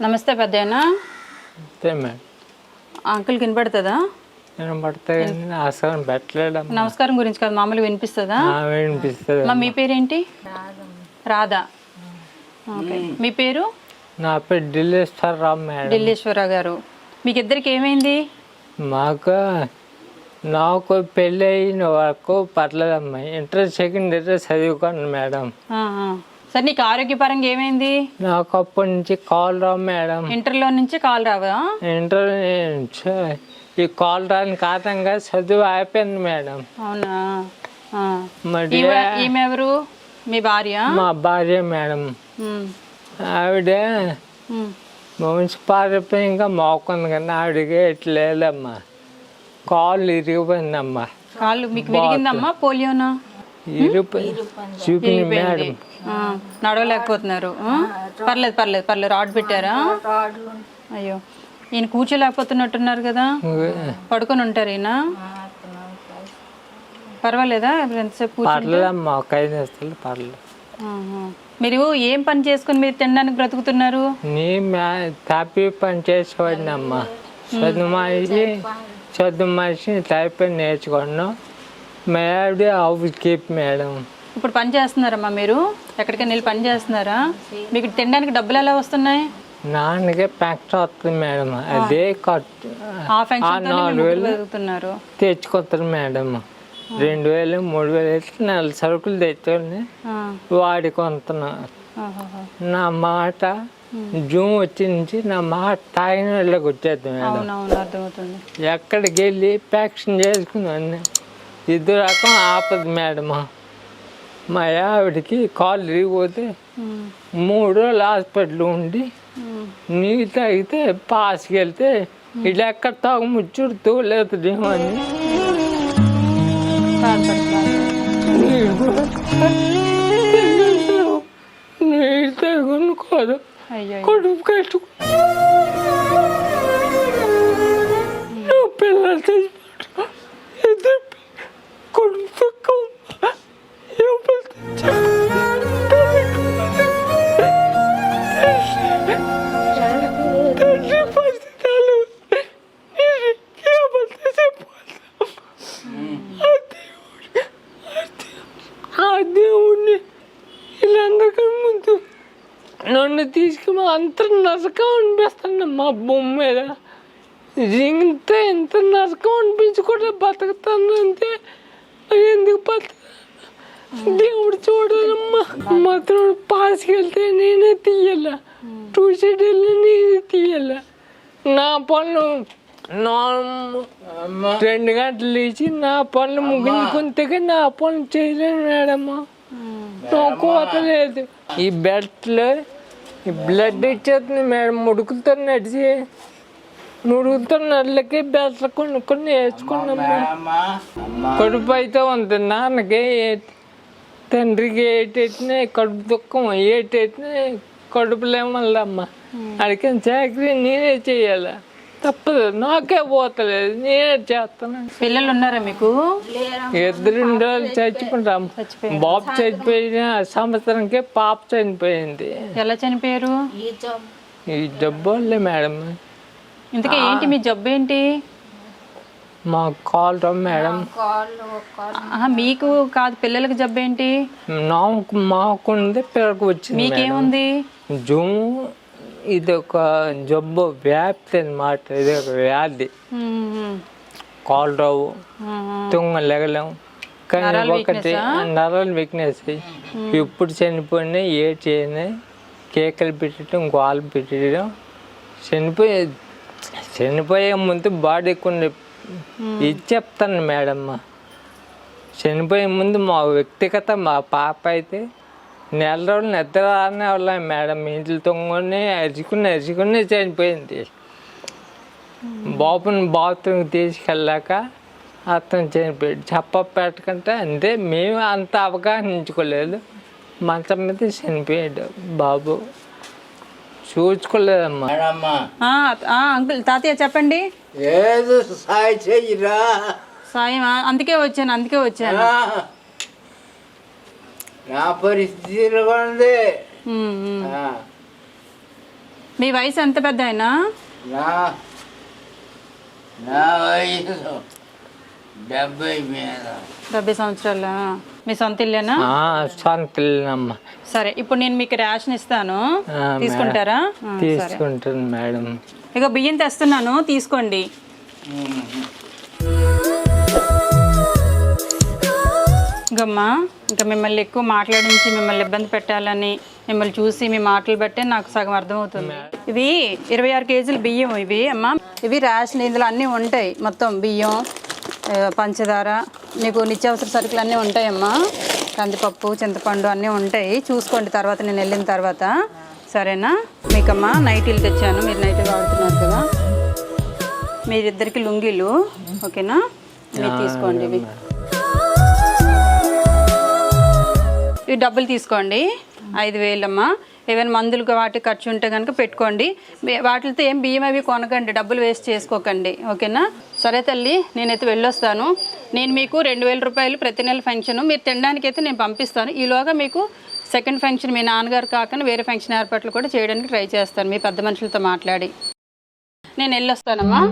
నమస్తే పెద్దయ్యనా. Madam uncle వినపడుతుందా? వినపడతాయి, ఆసనం పెట్టలేడు. నమస్కారం గురించి కాదు, మామూలుగా వినిపిస్తుందా? వినిపిస్తుంది. మీ పేరేంటి? రాధా. ఓకే, మీ పేరు? నా పేరు ఢిల్లీశ్వరరావు మేడం. ఢిల్లీశ్వరరావు గారు, మీకు ఇద్దరికి ఏమైంది? నాకు పెళ్ళి అయిన వరకు పర్లేదమ్మా. ఇంటర్ సెకండ్ ఇయర్ చదువుకోండి మేడం. సరే, నీకు ఆరోగ్యపరంగా ఏమైంది? నాకు అప్పటి నుంచి కాల్ రావు మేడం. ఇంటర్లో నుంచి కాల్ రావా? ఇంటర్ ఈ కాల్ రాని కారణంగా చదువు అయిపోయింది మేడం. అవునా? మరి ఈమె ఎవరు? మీ భార్య? మా భార్య మేడం. ఆవిడ మున్సిపాలిటీ ఇంకా మోకుంది కానీ ఆవిడకి ఎట్లా లేదమ్మా, కాళ్ళు ఇరిగిపోయిందమ్మా. కాళ్ళు మీకు విరిగిందమ్మా? పోలియోనా? చూపింది మేడం. నడవలేకపోతున్నారు. పర్లేదు పర్లేదు పర్లేదు. రాడ్ పెట్టారా? అయ్యో, ఈయన కూర్చోలేకపోతున్నట్టున్నారు కదా, పడుకొని ఉంటారు ఈయన. పర్వాలేదా? ఎంతసేపు పర్లేదమ్మా, ఒక 5 నిమిషాలు పర్లేదు. మీరు ఏం పని చేసుకుని మీరు తినడానికి బ్రతుకుతున్నారు? తాపి పని చేసేవాడిని అమ్మా. చదువు మనిషి తాపి నేర్చుకున్నాం. Madam house keep madam. ఇప్పుడు పని చేస్తున్నారమ్మా మీరు? ఎక్కడికైనా వెళ్ళి పని చేస్తున్నారా? మీకు తినడానికి డబ్బులు ఎలా వస్తున్నాయి? నాన్నకే పెన్షన్ వస్తుంది మేడం. అదే ఖర్చు. 4,000 తెచ్చుకొస్తారు మేడం. 2,000 3,000 అయితే 4 సరుకులు తెచ్చుకొని వాడుకుంటున్నా. నా మాట జూమ్ వచ్చి నుంచి నా మాట తాగిన వాళ్ళకి వచ్చేది మేడం. ఎక్కడికి వెళ్ళి ప్యాక్షన్ చేసుకుని ఇద్దరు రకం ఆపదు మేడం. మా ఆవిడకి కాళ్ళు విరిగిపోతే 3 రోజులు హాస్పిటల్ ఉండి నీళ్ళు తాగితే పాస్కి వెళ్తే ఇది ఎక్కడ తాగు ముచ్చుడు తోలేదు అని నీళ్ళు తాగుని కాదు కొడుకు కట్టు పిల్లలు తెచ్చిపోతారు. ఇద్దరు కొడుకు దేవుణ్ణి వీళ్ళందరికీ ముందు నన్ను తీసుకుని అంత నరకం అనిపిస్తుంది మా బొమ్మ మీద. ఎంత నరకం అనిపించుకుంటే బతుకుతాను అంతే. ఎందుకు బతుకు దేవుడు చూడాలమ్మా. మాత్రం పాస్కి వెళ్తే నేనే తీయాల, ట్యూషన్ వెళ్ళి నేనే తీయాల. నా పనులు 2 గంటలు లేచి నా పనులు ముగించుకుంటే నా పనులు చేయలేను మేడమ్మా. కోత లేదు. ఈ బెల్ట్లో ఈ బ్లడ్ ఇచ్చేస్తుంది మేడం. ముడుకులతో నడిచి ముడుకులతో నల్లకి బెల్ట్లు కొనుక్కొని వేసుకున్నామ్మా. కడుపు అయితే ఉంది. నాన్నకి తండ్రికి ఏటెట్టినా కడుపు దుఃఖం, ఏటెట్టినా కడుపులేమల్లమ్మా. అడిగిన చాకరీ నేనే చెయ్యాలా, తప్పదు. నాకే పోతలేదు, నేనే చేస్తాను. పిల్లలు ఉన్నారా మీకు? 2 రోజులు చచ్చిపోతాం. బాబు చచ్చిపోయిన సంవత్సరంకే పాప చనిపోయింది. ఎలా చనిపోయారు? ఈ జబ్బు వల్లే మేడం. ఇంతకీ ఏంటి మీ జబ్బు ఏంటి? మా కాలు మేడం. మీకు కాదు, పిల్లలకి జబ్బు ఏంటి? మాకుంది, పిల్లలకు వచ్చింది. మీకేముంది? జూమ్. ఇది ఒక జబ్బు, వ్యాప్తి అన్నమాట. ఇది ఒక వ్యాధి. కాలు రావు, తుంగలేగలేం. కానీ ఒకటి నరాలు వీక్నెస్. ఎప్పుడు చనిపోయినా ఏ చేయని కేకలు పెట్టడం, గోలు పెట్టడం. చనిపోయే ముందు బాడీ కొన్ని ఇది చెప్తాను మేడమ్మ. చనిపోయే ముందు మా వ్యక్తిగత మా పాప అయితే 4 రోజులు నిద్ర రానే వాళ్ళ మేడం. ఇంట్లో తొంగని అరుచుకుని చనిపోయింది. బాబుని బాత్రూమ్కి తీసుకెళ్ళాక అతను చనిపోయాడు. పెట్టకంటే అంతే. మేము అంత అవగాహించుకోలేదు. మంచం మీద చనిపోయాడు బాబు. చూసుకోలేదమ్మా. అంకుల్, తాతయ్య చెప్పండి. ఏదో సాయం చెయ్యరా. సాయం? అందుకే వచ్చాను. నా పరిస్థితి ఉంది. మీ వయసు ఎంత పెద్ద అయినా? నా నా వయసు 70 మీద. 70 సంవత్సరాల. మీ సొంత ఇల్లేనా? సొంతమ్మ. సరే, ఇప్పుడు నేను మీకు రేషన్ ఇస్తాను, తీసుకుంటారా? తీసుకుంటాను మేడం. ఇక బియ్యం తెస్తున్నాను, తీసుకోండి. ఇంకమ్మా, ఇంకా మిమ్మల్ని ఎక్కువ మాట్లాడించి మిమ్మల్ని ఇబ్బంది పెట్టాలని, మిమ్మల్ని చూసి మీ మాటలు బట్టే నాకు సగం అర్థమవుతుంది. ఇవి 26 కేజీల బియ్యం ఇవి అమ్మా. ఇవి రేషన్, ఇందులో అన్నీ ఉంటాయి. మొత్తం బియ్యం, పంచదార, మీకు నిత్యావసర సరుకులు అన్నీ ఉంటాయమ్మా. కందిపప్పు, చింతపండు అన్నీ ఉంటాయి. చూసుకోండి తర్వాత నేను వెళ్ళిన తర్వాత, సరేనా? మీకమ్మా నైటీలు తెచ్చాను, మీరు నైటీలు వాడుతున్నారు కదా, మీరిద్దరికి లుంగీలు, ఓకేనా? మీరు తీసుకోండి. ఇవి డబ్బులు తీసుకోండి, 5,000 అమ్మా. ఏమైనా మందులకు వాటి ఖర్చు ఉంటే కనుక పెట్టుకోండి. వాటితో ఏం బియ్యం అవి కొనకండి, డబ్బులు వేస్ట్ చేసుకోకండి, ఓకేనా? సరే తల్లి, నేనైతే వెళ్ళొస్తాను. నేను మీకు 2,000 రూపాయలు ప్రతి నెల ఫంక్షన్ మీరు తినడానికి అయితే నేను పంపిస్తాను. ఈలోగా మీకు సెకండ్ ఫంక్షన్ మీ నాన్నగారు కాకుండా వేరే ఫంక్షన్ ఏర్పాట్లు కూడా చేయడానికి ట్రై చేస్తాను మీ పెద్ద మనుషులతో మాట్లాడి. నేను వెళ్ళొస్తానమ్మా.